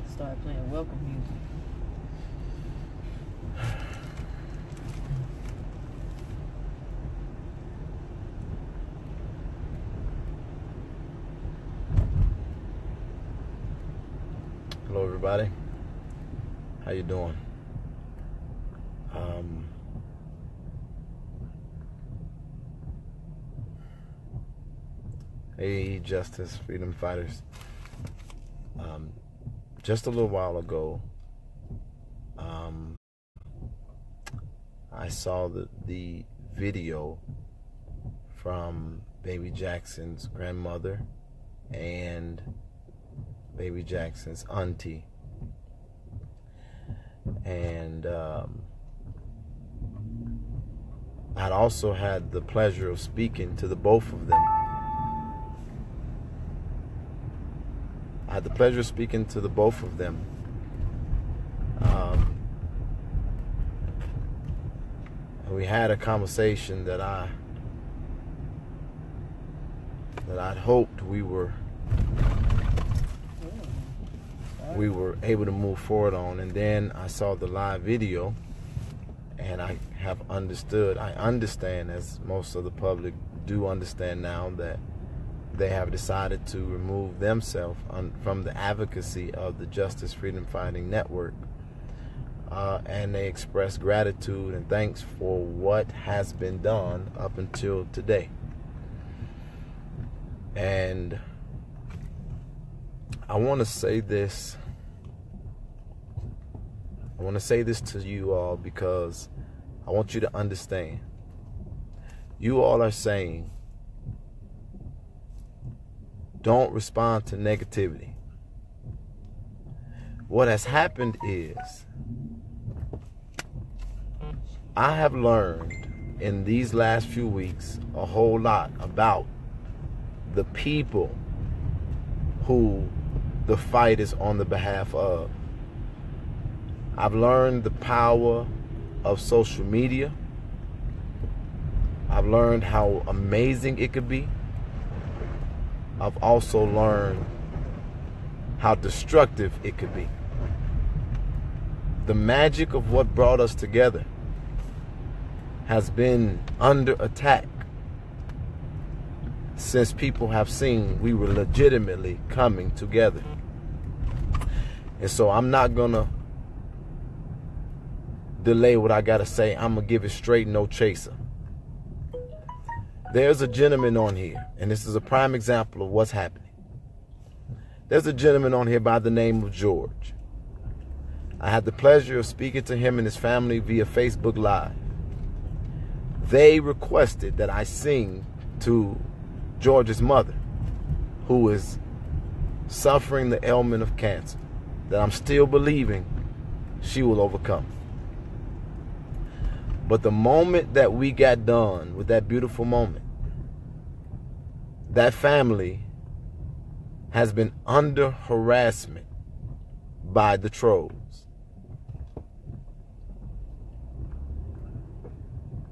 to start playing welcome music. Hello, everybody. How you doing? Hey, Justice, Freedom Fighters. Just a little while ago, I saw the video from Baby Jackson's grandmother and Baby Jackson's auntie. And I'd also had the pleasure of speaking to the both of them. I had the pleasure of speaking to the both of them. And we had a conversation that I'd hoped we were able to move forward on. And then I saw the live video, and I understand, as most of the public do understand now, that they have decided to remove themselves from the advocacy of the Justice Freedom Fighting Network. And they express gratitude and thanks for what has been done up until today. And I want to say this. I want to say this to you all because I want you to understand. You all are saying, don't respond to negativity. What has happened is, I have learned in these last few weeks a whole lot about the people who the fight is on the behalf of. I've learned the power of social media. I've learned how amazing it could be. I've also learned how destructive it could be. The magic of what brought us together has been under attack since people have seen we were legitimately coming together. And so I'm not gonna delay what I gotta say. I'm gonna give it straight, no chaser. There's a gentleman on here, and this is a prime example of what's happening. There's a gentleman on here by the name of George. I had the pleasure of speaking to him and his family via Facebook Live. They requested that I sing to George's mother, who is suffering the ailment of cancer, that I'm still believing she will overcome. But the moment that we got done with that beautiful moment, that family has been under harassment by the trolls.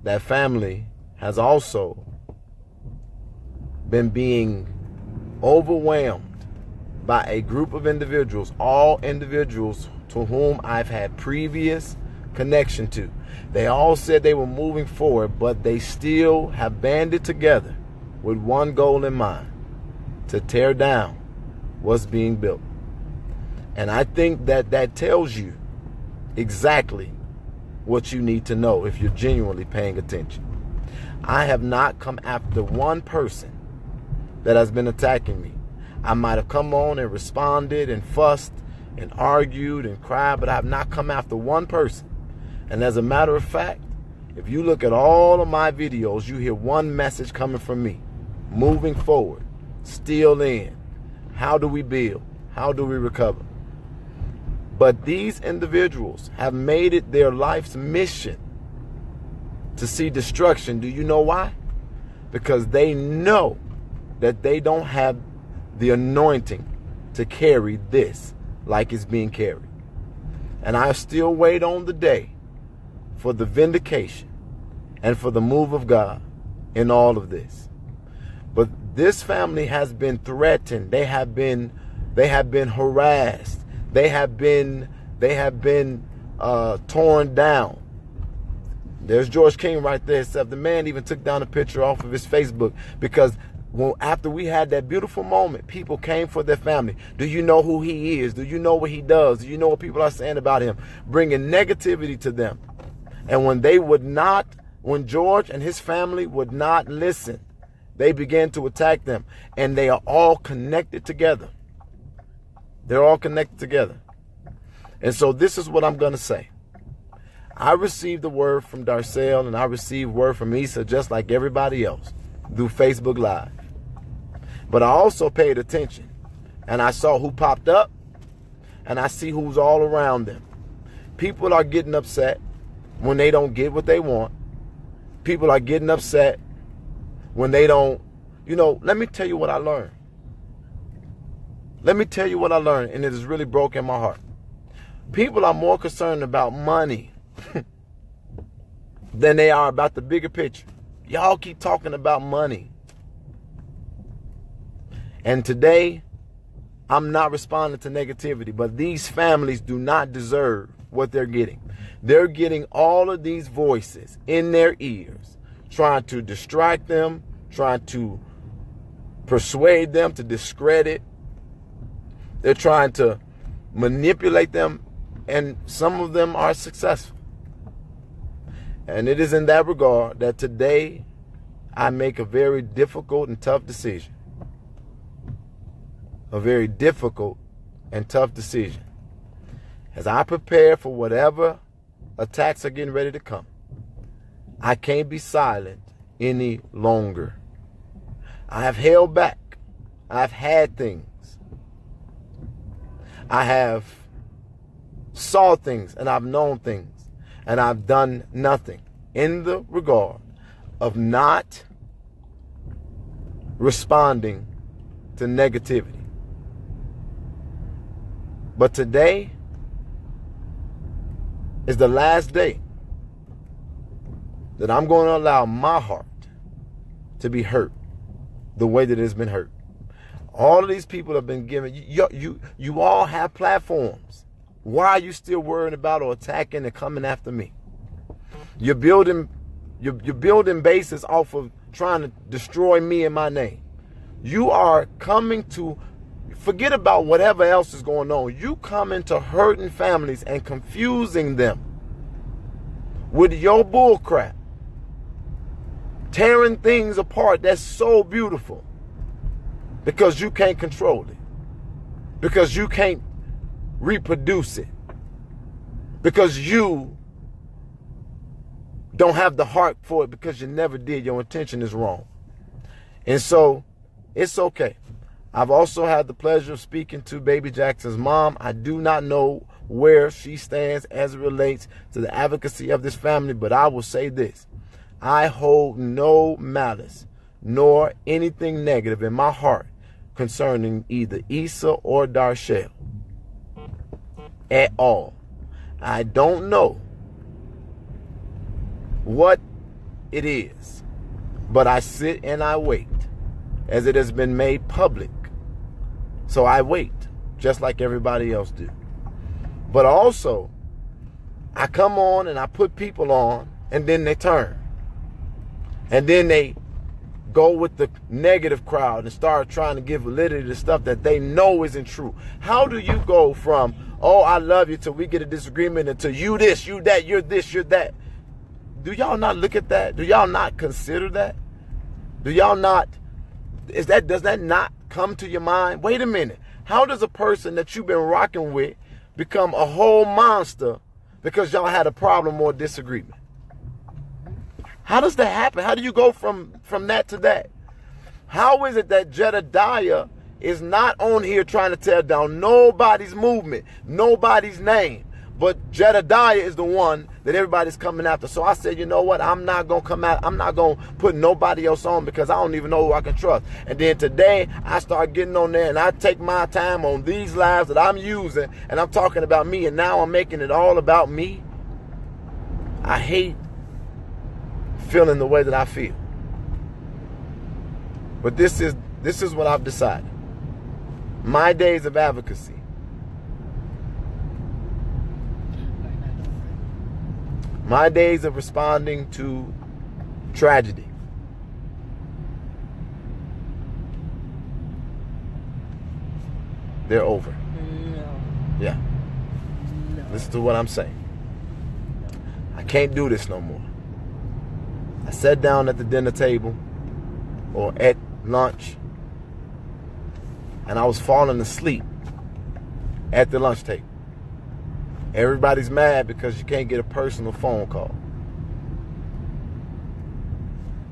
That family has also been being overwhelmed by a group of individuals, all individuals to whom I've had previous connection to. They all said they were moving forward, but they still have banded together with one goal in mind: to tear down what's being built. And I think that tells you exactly what you need to know if you're genuinely paying attention. I have not come after one person that has been attacking me. I might have come on and responded and fussed and argued and cried, but I have not come after one person. And as a matter of fact, if you look at all of my videos, you hear one message coming from me: moving forward, still in. How do we build? How do we recover? But these individuals have made it their life's mission to see destruction. Do you know why? Because they know that they don't have the anointing to carry this like it's being carried. And I still wait on the day for the vindication and for the move of God in all of this. But this family has been threatened. They have been harassed. They have been torn down. There's George King right there. Except the man even took down a picture off of his Facebook because after we had that beautiful moment, people came for their family. Do you know who he is? Do you know what he does? Do you know what people are saying about him? Bringing negativity to them. And when George and his family would not listen, they began to attack them. And they are all connected together. They're all connected together. And so this is what I'm going to say. I received the word from Darcel and I received word from Issa just like everybody else through Facebook Live. But I also paid attention and I saw who popped up and I see who's all around them. People are getting upset when they don't get what they want. People are getting upset when they don't, let me tell you what I learned. Let me tell you what I learned, and it has really broken my heart. People are more concerned about money than they are about the bigger picture. Y'all keep talking about money. And today, I'm not responding to negativity, but these families do not deserve what they're getting. They're getting all of these voices in their ears, trying to distract them, trying to persuade them to discredit. They're trying to manipulate them, and some of them are successful. And it is in that regard that today I make a very difficult and tough decision. A very difficult and tough decision. As I prepare for whatever attacks are getting ready to come, I can't be silent any longer. I have held back. I've had things. I have saw things and I've known things and I've done nothing in the regard of not responding to negativity. But today is the last day that I'm going to allow my heart to be hurt the way that it's been hurt. All of these people have been given, you all have platforms. Why are you still worrying about or attacking and coming after me? You're building bases off of trying to destroy me and my name. You are coming to forget about whatever else is going on. You come into hurting families and confusing them with your bull crap. Tearing things apart that's so beautiful. Because you can't control it. Because you can't reproduce it. Because you don't have the heart for it because you never did. Your intention is wrong. And so, it's okay. I've also had the pleasure of speaking to Baby Jackson's mom. I do not know where she stands as it relates to the advocacy of this family, but I will say this. I hold no malice nor anything negative in my heart concerning either Issa or Darcel at all. I don't know what it is, but I sit and I wait as it has been made public. So I wait just like everybody else do. But also, I come on and I put people on and then they turn. And then they go with the negative crowd and start trying to give validity to stuff that they know isn't true. How do you go from, oh, I love you, till we get a disagreement, until you this, you that, you're this, you're that? Do y'all not look at that? Do y'all not consider that? Do y'all not, does that not come to your mind? Wait a minute. How does a person that you've been rocking with become a whole monster because y'all had a problem or disagreement? How does that happen? How do you go from that to that? How is it that Jedediah is not on here trying to tear down nobody's movement, nobody's name, but Jedediah is the one that everybody's coming after? So I said, you know what? I'm not going to come out. I'm not going to put nobody else on because I don't even know who I can trust. And then today I start getting on there and I take my time on these lives that I'm using and I'm talking about me, and now I'm making it all about me. I hate feeling the way that I feel. But this is what I've decided. My days of advocacy My days of responding to tragedy, they're over. No. Yeah. No. Listen to what I'm saying. I can't do this no more. I sat down at the dinner table or at lunch, and I was falling asleep at the lunch table. Everybody's mad because you can't get a personal phone call.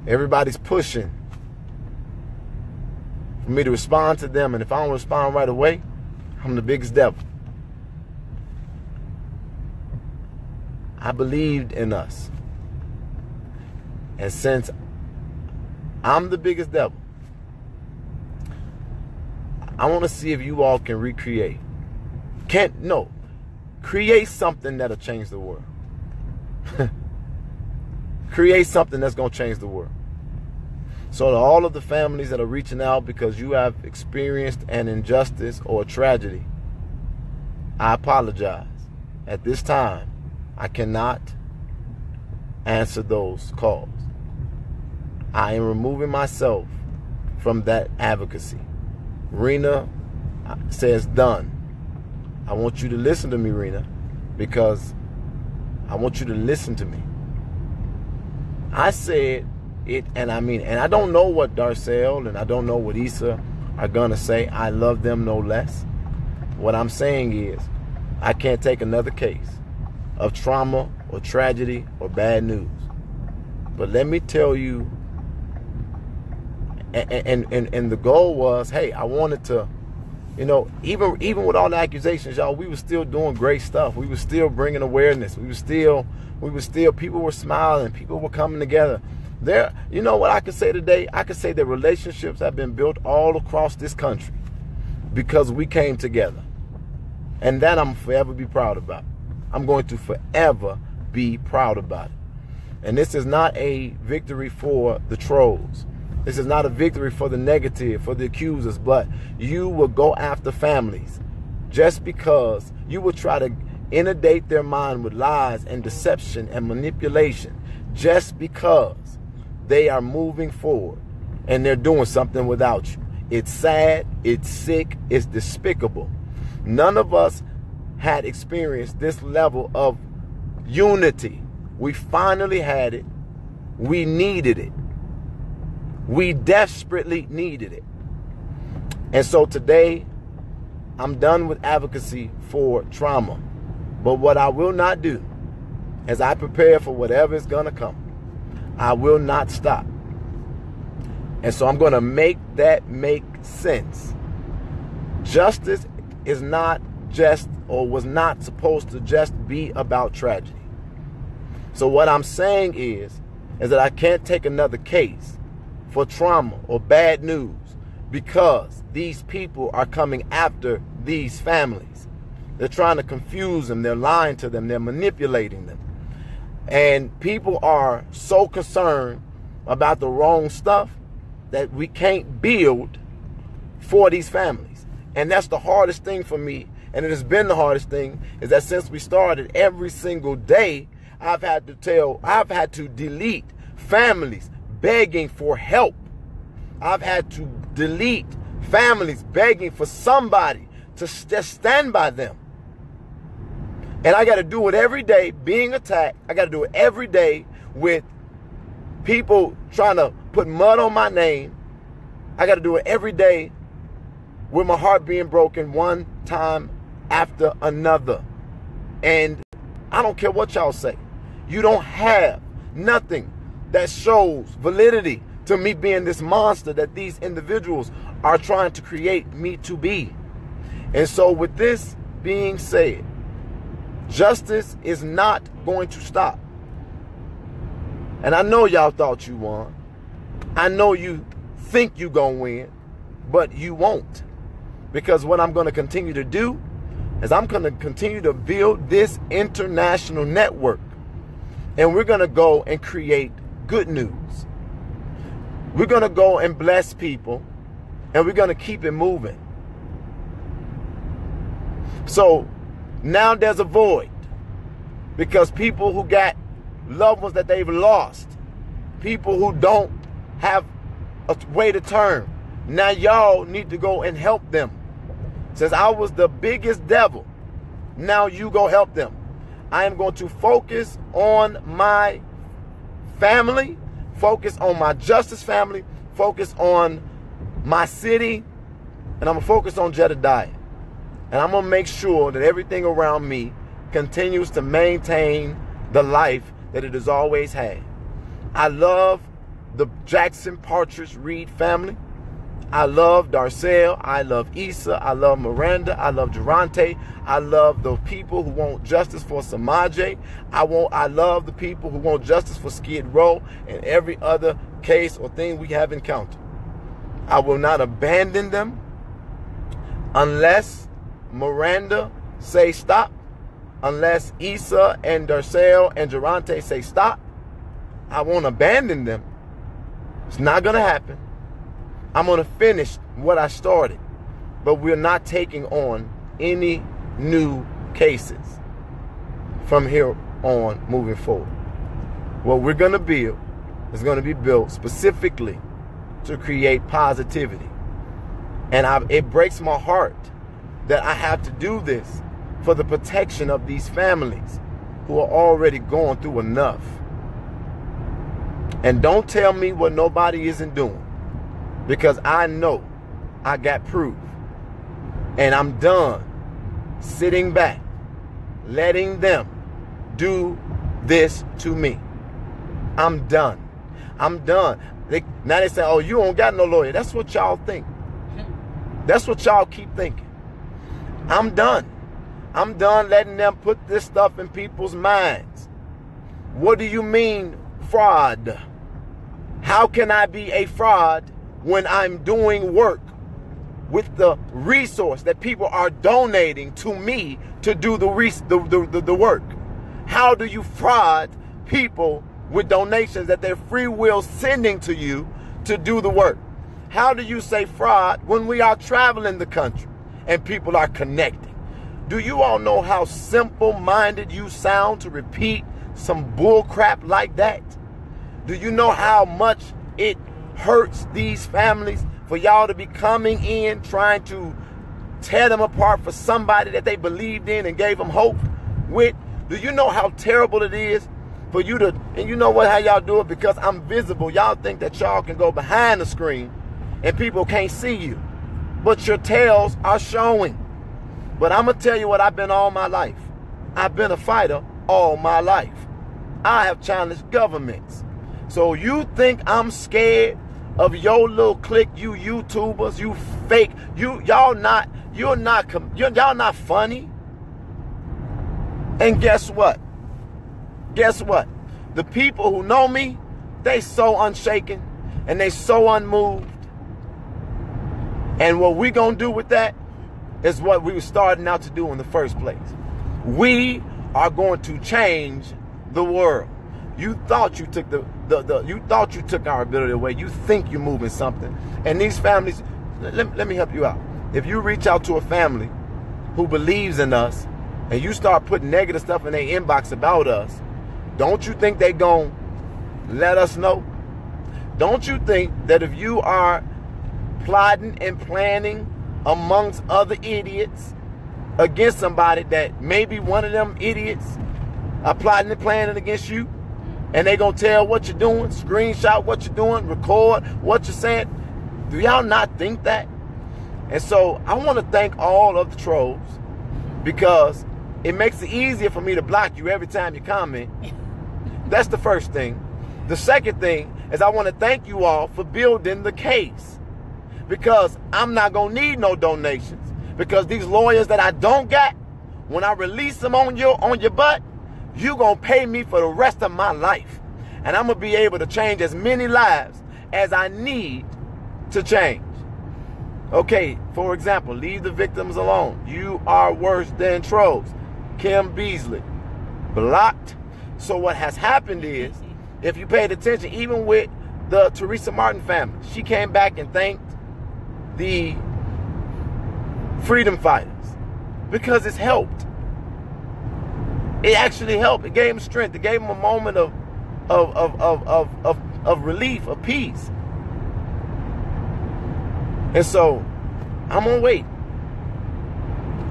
Everybody's pushing for me to respond to them, and if I don't respond right away, I'm the biggest devil. I believed in us. And since I'm the biggest devil, I want to see if you all can recreate. Create something that'll change the world. Create something that's going to change the world. So to all of the families that are reaching out because you have experienced an injustice or a tragedy, I apologize. At this time, I cannot answer those calls. I am removing myself from that advocacy. Rena says done. I want you to listen to me, Rena, because I want you to listen to me. I said it, and I mean, and I don't know what Darcel and I don't know what Issa are gonna say. I love them no less. What I'm saying is, I can't take another case of trauma or tragedy or bad news. But let me tell you, and the goal was, hey, I wanted to, you know, even with all the accusations, y'all, we were still doing great stuff. We were still bringing awareness. We were still, people were smiling. People were coming together. There, you know what I could say today? I could say that relationships have been built all across this country because we came together. And that I'm forever be proud about. I'm going to forever be proud about it. And this is not a victory for the trolls. This is not a victory for the negative, for the accusers, but you will go after families just because you will try to inundate their mind with lies and deception and manipulation just because they are moving forward and they're doing something without you. It's sad, it's sick, it's despicable. None of us had experienced this level of unity. We finally had it. We needed it. We desperately needed it. And so today, I'm done with advocacy for trauma. But what I will not do, as I prepare for whatever is going to come, I will not stop. And so I'm going to make that make sense. Justice is not just, or was not supposed to just be about tragedy. So what I'm saying is that I can't take another case for trauma or bad news because these people are coming after these families. They're trying to confuse them. They're lying to them. They're manipulating them. And people are so concerned about the wrong stuff that we can't build for these families. And that's the hardest thing for me. And it has been the hardest thing is that since we started, every single day, I've had to delete families begging for help. I've had to delete families begging for somebody to just stand by them. And I got to do it every day being attacked. I got to do it every day with people trying to put mud on my name. I got to do it every day with my heart being broken one time after another. And I don't care what y'all say. You don't have nothing that shows validity to me being this monster that these individuals are trying to create me to be. And so with this being said, justice is not going to stop. And I know y'all thought you won. I know you think you gonna win, but you won't. Because what I'm gonna continue to do is I'm gonna continue to build this international network. And we're gonna go and create good news. We're gonna go and bless people, and we're gonna keep it moving. So now there's a void because people who got loved ones that they've lost, people who don't have a way to turn. Now y'all need to go and help them. Since I was the biggest devil, now you go help them. I am going to focus on my family, focus on my justice family, focus on my city, and I'm going to focus on Jedediah. And I'm going to make sure that everything around me continues to maintain the life that it has always had. I love the Jackson Partridge Reed family. I love Darcel. I love Issa. I love Miranda. I love Durante. I love the people who want justice for Samaje. I love the people who want justice for Skid Row and every other case or thing we have encountered. I will not abandon them unless Miranda say stop, unless Issa and Darcel and Durante say stop. I won't abandon them. It's not going to happen. I'm going to finish what I started, but we're not taking on any new cases from here on moving forward. What we're going to build is going to be built specifically to create positivity. And it breaks my heart that I have to do this for the protection of these families who are already going through enough. And don't tell me what nobody isn't doing, because I know I got proof. And I'm done sitting back, letting them do this to me. I'm done. I'm done. Now they say, oh, you don't got no lawyer. That's what y'all think. That's what y'all keep thinking. I'm done. I'm done letting them put this stuff in people's minds. What do you mean fraud? How can I be a fraud when I'm doing work with the resource that people are donating to me to do the work? How do you fraud people with donations that they're free will sending to you to do the work? How do you say fraud when we are traveling the country and people are connecting? Do you all know how simple-minded you sound to repeat some bull crap like that? Do you know how much it hurts these families for y'all to be coming in trying to tear them apart for somebody that they believed in and gave them hope with? Do you know how terrible it is for you to, and you know what, how y'all do it? Because I'm visible, y'all think that y'all can go behind the screen and people can't see you, but your tails are showing. But I'm going to tell you what I've been all my life. I've been a fighter all my life. I have challenged governments. So you think I'm scared of your little clique, you YouTubers, you fake, y'all not funny? And guess what? Guess what? The people who know me, they so unshaken and they so unmoved. And what we gonna do with that is what we were starting out to do in the first place. We are going to change the world. You thought you took you thought you took our ability away. You think you're moving something. And these families, let me help you out. If you reach out to a family who believes in us and you start putting negative stuff in their inbox about us, don't you think they gonna let us know? Don't you think that if you are plotting and planning amongst other idiots against somebody, that maybe one of them idiots are plotting and planning against you, and they gonna tell what you're doing, screenshot what you're doing, record what you're saying? Do y'all not think that? And so I want to thank all of the trolls, because it makes it easier for me to block you every time you comment. That's the first thing. The second thing is I want to thank you all for building the case, because I'm not going to need no donations, because these lawyers that I don't got, when I release them on your butt, you going to pay me for the rest of my life. And I'm going to be able to change as many lives as I need to change. Okay, for example, leave the victims alone. You are worse than trolls. Kim Beasley, blocked. So what has happened is, if you paid attention, even with the Teresa Martin family, she came back and thanked the freedom fighters because it's helped. It actually helped. It gave them strength. It gave them a moment of of relief, of peace. And so I'm gonna wait.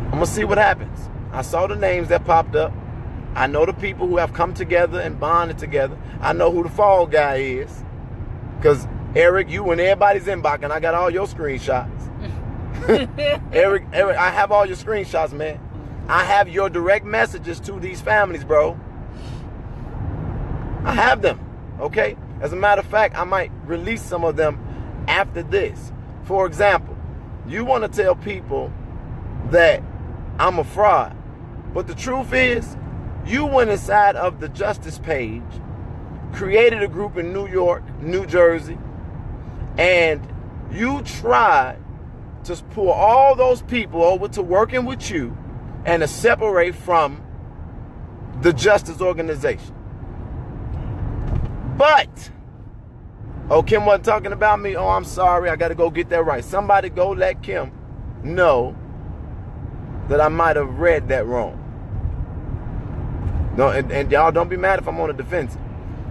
I'm gonna see what happens. I saw the names that popped up. I know the people who have come together and bonded together. I know who the fall guy is. Because Eric, you in everybody's inbox, and I got all your screenshots. Eric, I have all your screenshots, man. I have your direct messages to these families, bro. I have them, okay? As a matter of fact, I might release some of them after this. For example, you want to tell people that I'm a fraud. But the truth is, you went inside of the Justice page, created a group in New York, New Jersey, and you tried to pull all those people over to working with you and to separate from the Justice organization. But, oh, Kim wasn't talking about me. Oh, I'm sorry. I got to go get that right. Somebody go let Kim know that I might have read that wrong. No, and y'all don't be mad if I'm on the defense.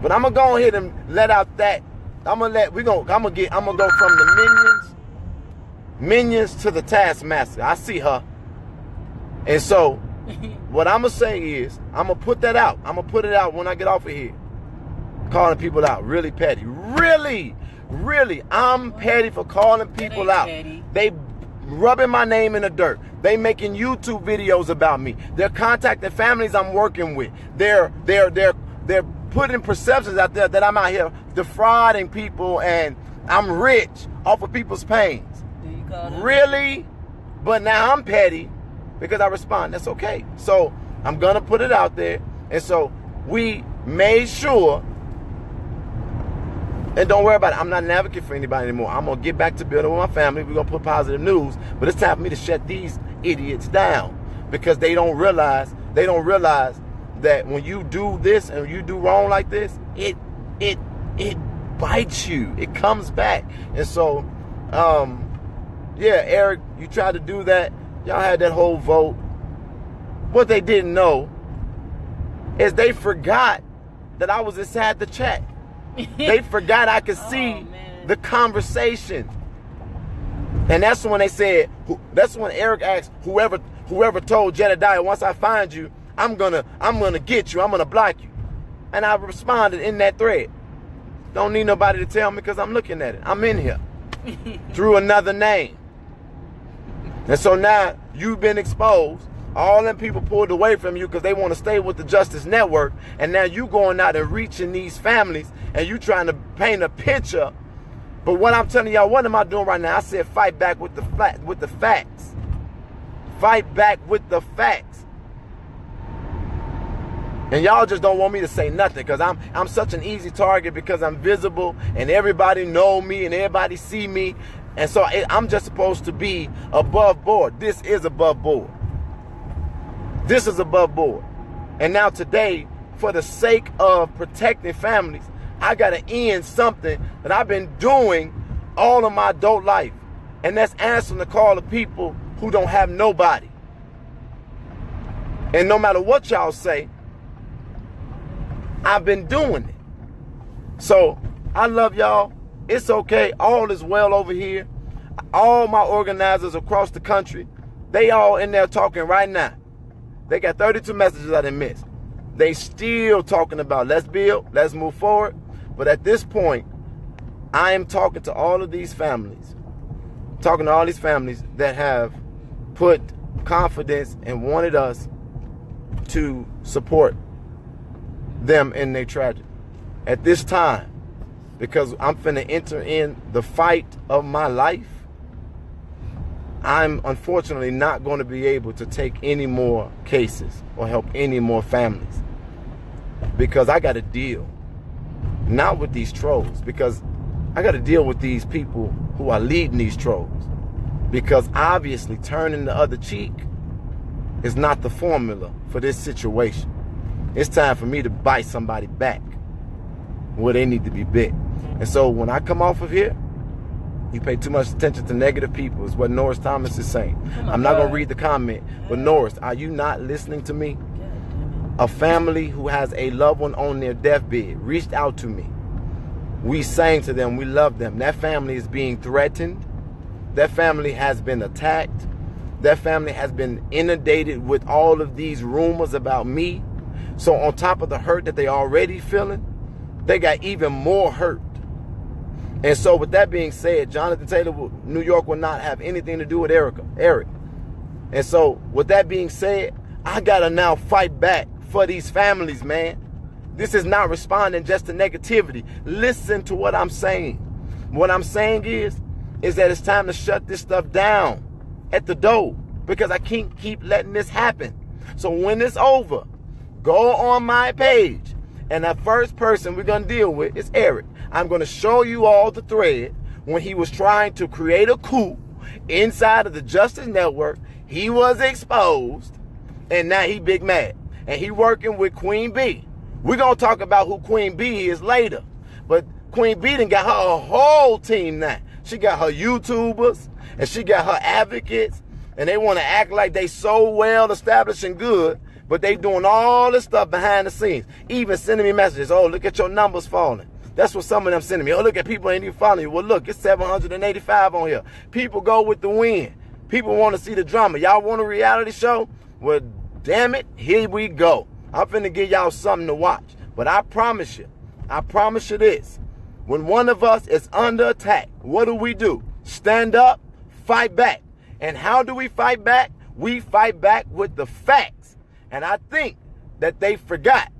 But I'm gonna go ahead and let out that. I'm gonna go from the minions to the taskmaster. I see her. And so what I'm gonna say is I'm gonna put that out. I'm gonna put it out when I get off of here. Calling people out. Really petty. Really, I'm petty for calling people out. Petty. They rubbing my name in the dirt. They making YouTube videos about me. They're contacting families I'm working with. They're putting perceptions out there that I'm out here defrauding people and I'm rich off of people's pains. Really? But now I'm petty because I respond. That's okay. So I'm gonna put it out there. And so we made sure. And don't worry about it. I'm not an advocate for anybody anymore. I'm going to get back to building with my family. We're going to put positive news. But it's time for me to shut these idiots down. Because they don't realize that when you do this and you do wrong like this, it bites you. It comes back. And so, yeah, Eric, you tried to do that. Y'all had that whole vote. What they didn't know is they forgot that I was inside the chat. They forgot I could see the conversation. And that's when they said, that's when Eric asked whoever told Jedediah, once I find you, I'm gonna get you, I'm gonna block you. And I responded in that thread. Don't need nobody to tell me because I'm looking at it. I'm in here. Through another name. And so now you've been exposed. All them people pulled away from you because they want to stay with the Justice Network. And now you going out and reaching these families and you trying to paint a picture. But what I'm telling y'all, what am I doing right now? I said fight back with the facts. Fight back with the facts. And y'all just don't want me to say nothing because I'm such an easy target because I'm visible and everybody know me and everybody see me. And so I'm just supposed to be above board. This is above board. This is above board. And now today, for the sake of protecting families, I got to end something that I've been doing all of my adult life. And that's answering the call of people who don't have nobody. And no matter what y'all say, I've been doing it. So I love y'all. It's okay. All is well over here. All my organizers across the country, they all in there talking right now. They got 32 messages I didn't miss. They still talking about let's build, let's move forward. But at this point, I am talking to all of these families. Talking to all these families that have put confidence and wanted us to support them in their tragedy. At this time, because I'm finna enter in the fight of my life, I'm unfortunately not going to be able to take any more cases or help any more families because I got to deal not with these trolls, because I got to deal with these people who are leading these trolls, because obviously turning the other cheek is not the formula for this situation. It's time for me to bite somebody back where they need to be bit. And so when I come off of here, you pay too much attention to negative people, is what Norris Thomas is saying. I'm not going to read the comment, but Norris, are you not listening to me? a family who has a loved one on their deathbed reached out to me. We sang to them. We loved them. That family is being threatened. That family has been attacked. That family has been inundated with all of these rumors about me. So on top of the hurt that they already feeling, they got even more hurt. And so with that being said, Jonathan Taylor, New York will not have anything to do with Eric. And so with that being said, I got to now fight back for these families, man. This is not responding just to negativity. Listen to what I'm saying. What I'm saying is that it's time to shut this stuff down at the door, because I can't keep letting this happen. So when it's over, go on my page, and the first person we're going to deal with is Eric. I'm going to show you all the thread when he was trying to create a coup inside of the Justice Network. He was exposed, and now he big mad. And he working with Queen B. We're going to talk about who Queen B is later. But Queen B done got her a whole team now. She got her YouTubers, and she got her advocates, and they want to act like they so well established and good, but they doing all this stuff behind the scenes. Even sending me messages, oh, look at your numbers falling. That's what some of them sending me. Oh, look at people ain't even following you. Well, look, it's 785 on here. People go with the wind. People want to see the drama. Y'all want a reality show? Well, damn it, here we go. I'm finna give y'all something to watch. But I promise you this. When one of us is under attack, what do? Stand up, fight back. And how do we fight back? We fight back with the facts. And I think that they forgot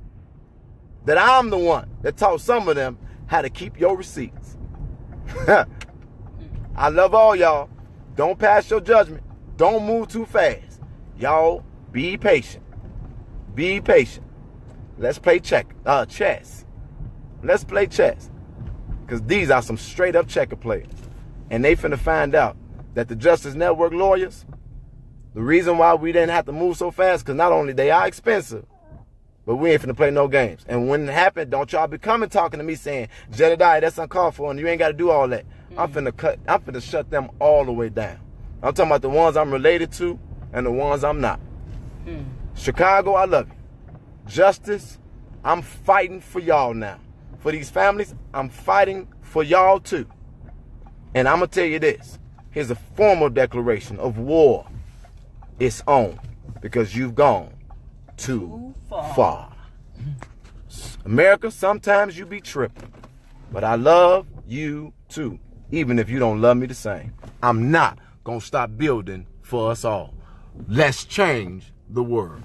that I'm the one that taught some of them how to keep your receipts. I love all y'all. Don't pass your judgment. Don't move too fast. Y'all be patient. Be patient. Let's play chess. Let's play chess. Because these are some straight up checker players. And they finna find out that the Justice Network lawyers, the reason why we didn't have to move so fast, because not only they are expensive, but we ain't finna play no games. And when it happened, don't y'all be coming talking to me saying, Jedediah, that's uncalled for, and you ain't got to do all that. I'm finna shut them all the way down. I'm talking about the ones I'm related to and the ones I'm not. Chicago, I love you. Justice, I'm fighting for y'all now. For these families, I'm fighting for y'all too. And I'm going to tell you this. Here's a formal declaration of war. It's on, because you've gone too far. America, sometimes you be tripping. But I love you too, even if you don't love me the same. I'm not going to stop building for us all. Let's change the world.